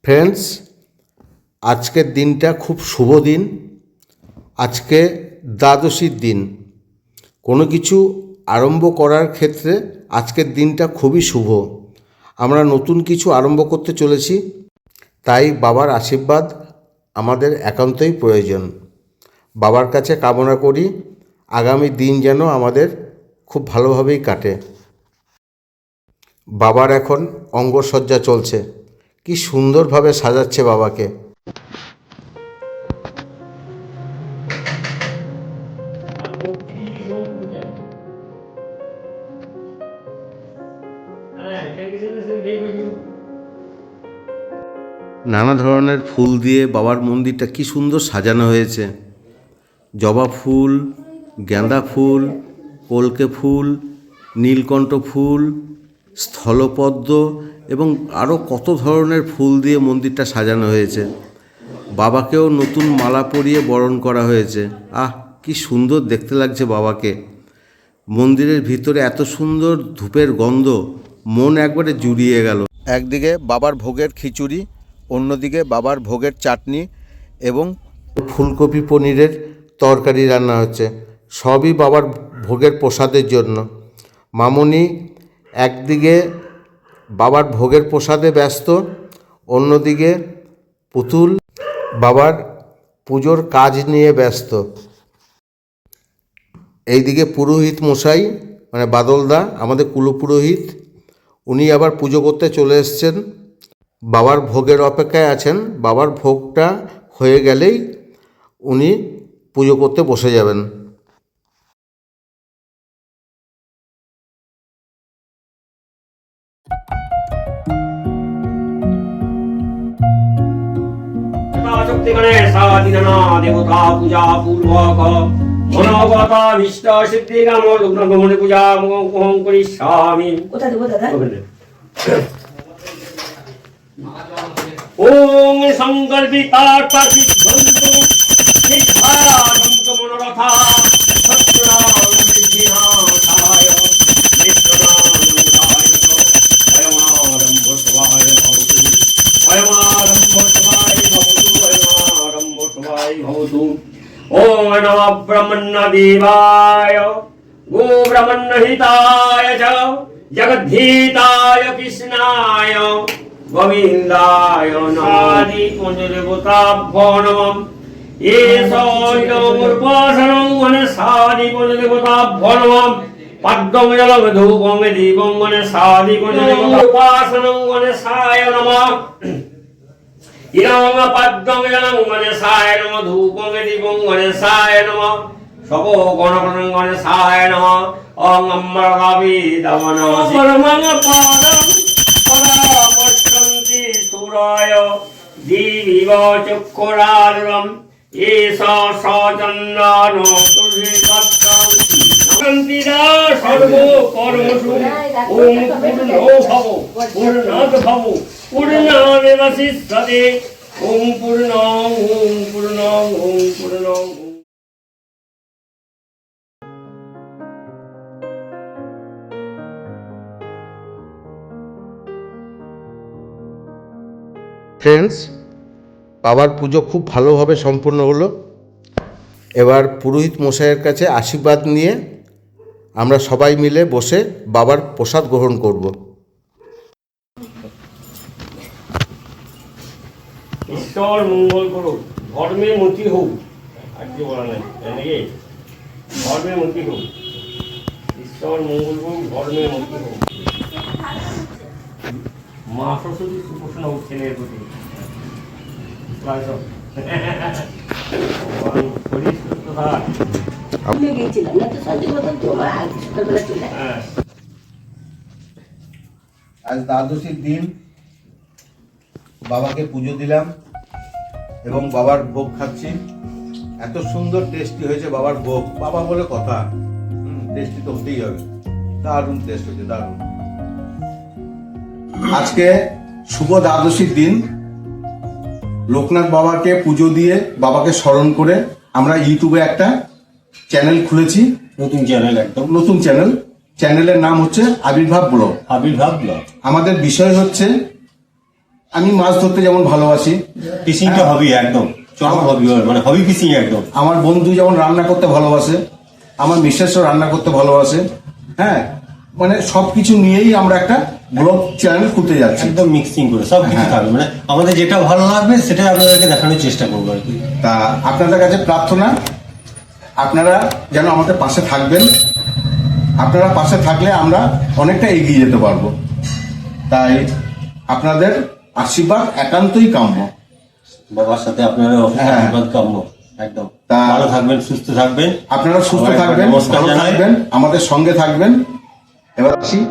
Friends, আজকের দিনটা খুব শুভ দিন। আজকে দ্বাদশীর দিন। কোনো কিছু আরম্ভ করার ক্ষেত্রে আজকের দিনটা খুবই শুভ। আমরা নতুন কিছু আরম্ভ করতে চলেছি, তাই বাবার আশীর্বাদ আমাদের একান্তই প্রয়োজন। বাবার কাছে কামনা করি আগামী দিন যেন আমাদের খুব ভালোভাবেই কাটে। বাবার এখন অঙ্গসজ্জা চলছে, কি সুন্দরভাবে সাজাচ্ছে বাবাকে। নানা ধরনের ফুল দিয়ে বাবার মন্দিরটা কি সুন্দর সাজানো হয়েছে। জবা ফুল, গাঁদা ফুল, কলকে ফুল, নীলকণ্ঠ ফুল, স্থলপদ্ম এবং আরও কত ধরনের ফুল দিয়ে মন্দিরটা সাজানো হয়েছে। বাবাকেও নতুন মালা পরিয়ে বরণ করা হয়েছে। কি সুন্দর দেখতে লাগছে বাবাকে। মন্দিরের ভিতরে এত সুন্দর ধূপের গন্ধ, মন একবারে জুড়িয়ে গেল। একদিকে বাবার ভোগের খিচুড়ি, অন্যদিকে বাবার ভোগের চাটনি এবং ফুলকপি পনিরের তরকারি রান্না হচ্ছে। সবই বাবার ভোগের প্রসাদের জন্য। মামনি একদিকে বাবার ভোগের প্রসাদে ব্যস্ত, অন্যদিকে পুতুল বাবার পুজোর কাজ নিয়ে ব্যস্ত। এইদিকে পুরোহিত মশাই মানে বাদলদা, আমাদের কুলপুরোহিত, উনি আবার পুজো করতে চলে এসছেন। বাবার ভোগের অপেক্ষায় আছেন। বাবার ভোগটা হয়ে গেলেই উনি পুজো করতে বসে যাবেন। দেবতা পূজা পূর্বক মনোগত ইষ্ট সিদ্ধি কাম লগ্নগমনে পূজা মোহং করিষ্যামি। ওম সংকল্পিতার্থ সিদ্ধন্তু সিদ্ধার্থ মনোরথা সত্যনারায়ণায় নিত্যনারায়ণায় অয়মারম্ভ সবায় ভবতু অয়মারম্ভ সবায় ভবতু অয়মারম্ভ সবায় ভবতু। ওম নমঃ ব্রহ্মণ্যদেবায় গো ব্রহ্মণ্যহিতায় চ জগদ্ধিতায় কৃষ্ণায় গোবিন্দায় নমাদি পঞ্চদেবতাভ্যো নমঃ। এষৈলমূর্পাসনং মনসাদি পঞ্চদেবতাভ্যো নমঃ। পাদ্যং জলং ধূপং দীপং মনসাদি পঞ্চদেবতাপাসনং মনসায় নমঃ। ইরং পাদ্যং জলং মনসায় নমঃ। ধূপং দীপং মনসায় নমঃ। সবো গণগণং মনসায় নমঃ। ওং অম্বরগাবি দমনং পরমং পাদং পরাপশ্যন্তি সুরায় দিবিব চক্ষুরালুরম এষা সচন্দন তুলসীপত্রং শান্তিদা সর্ব কর্মসু। ওম পূর্ণো ভব পূর্ণাৎ ভব পূর্ণমেব শিষ্যতে। ওম পূর্ণং ওম পূর্ণং ওম পূর্ণং। ফ্রেন্ডস, বাবার পুজো খুব ভালোভাবে সম্পূর্ণ হলো। এবার পুরোহিত মশাইয়ের কাছে আশীর্বাদ নিয়ে আমরা সবাই মিলে বসে বাবার প্রসাদ গ্রহণ করব। ঈশ্বর মঙ্গল করুক, ধর্মে মতি হোক। আর কি বলা নাই নাকি? ধর্মে মতি হোক, ঈশ্বর মঙ্গল করুক, ধর্মে মতি হোক। মা সরস্বতী সুপ্রসন্ন হোক ছেলের প্রতি। আজ দ্বাদশীর দিন, বাবাকে পুজো দিলাম এবং বাবার ভোগ খাচ্ছি। এত সুন্দর টেস্টি হয়েছে বাবার ভোগ। বাবা বলে কথা, টেস্টি তো হতেই হবে। দারুণ টেস্ট হয়েছে, দারুণ। আজকে শুভ দ্বাদশীর দিন। লোকনাথ বাবাকে পুজো দিয়ে বাবাকে স্মরণ করে আমরা ইউটিউবে একটা চ্যানেল খুলেছি। নতুন চ্যানেল, একদম নতুন চ্যানেল। চ্যানেলের নাম হচ্ছে আবির্ভাব ব্লগ। আবির্ভাব ব্লগ। আমাদের বিষয় হচ্ছে আমি মাছ ধরতে যেমন ভালোবাসি, ফিশিংটা হবি একদম চরম হবি, মানে হবি ফিশিং একদম। আমার বন্ধু যেমন রান্না করতে ভালোবাসে, আমার মিসেসও রান্না করতে ভালোবাসে। হ্যাঁ, মানে সবকিছু নিয়েই আমরা একটা ব্লগ চ্যানেল খুলতে যাচ্ছি। একদম মিক্সিং করে সব কিছু থাকবে, মানে আমাদের যেটা ভালো লাগবে সেটাই আপনাদেরকে দেখানোর চেষ্টা করবো আর কি। তা আপনাদের কাছে প্রার্থনা, আপনারা যেন আমাদের পাশে থাকবেন। আপনারা পাশে থাকলে আমরা অনেকটা এগিয়ে যেতে পারবো। তাই আপনাদের আশীর্বাদ একান্তই কাম্য। বাবার সাথে আপনারা হ্যাঁ। আশীর্বাদ কাম্য একদম। তা- ভালো থাকবেন, সুস্থ থাকবেন, আপনারা সুস্থ সবাই থাকবেন, নমস্কার ভালো জানাই। থাকবেন, আমাদের সঙ্গে থাকবেন। এবার আসি।